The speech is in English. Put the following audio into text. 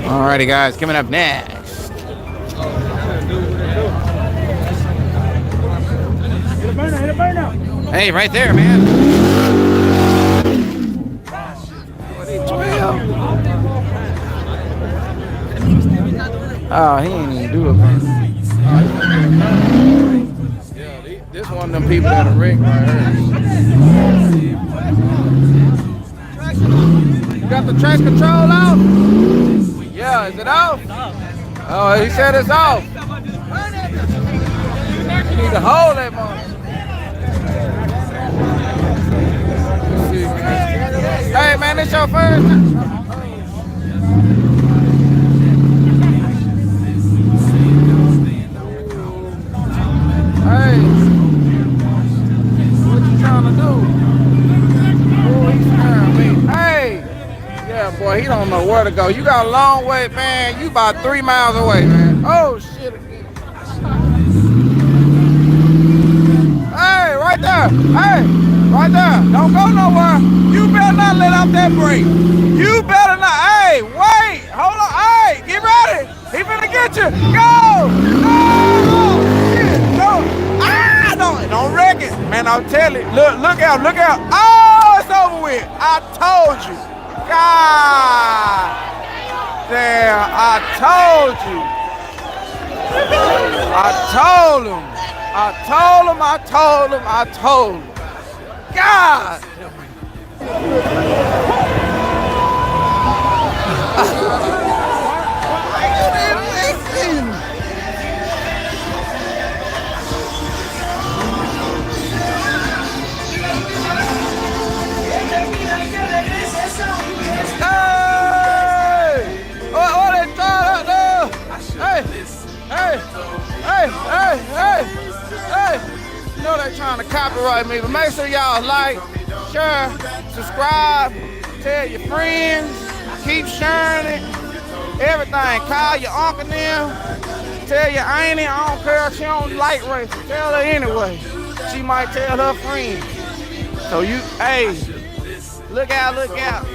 Alrighty, guys, coming up next. Hey, right there, man. Oh, he ain't even do it, man. Yeah, this one of them people that are wrecked right here. You got the traction control out? Yeah, is it off? Oh, he said it's off. You need to hold that moment. Hey man, this your first time. Hey, what you trying to do? Oh, he's scaring me. Hey, yeah, boy, he don't know where to go. You got a long way, man. You about 3 miles away, man. Oh shit again. Hey, right there. Hey, right there. Don't go nowhere. You better not let out that brake. You better not. Hey, wait. Hold on. Hey, get ready. He finna get you. Go. No. Shit. No. Ah, don't wreck it. Man, I'll tell you. Look out. Look out. Oh, it's over with. I told you. God. Damn, I told you. I told him. God. Hey, you know they trying to copyright me, but make sure y'all like, share, subscribe, tell your friends, keep sharing it, everything. Call your uncle now, tell your auntie, I don't care if she don't like racing, tell her anyway. She might tell her friends. So you, hey, look out.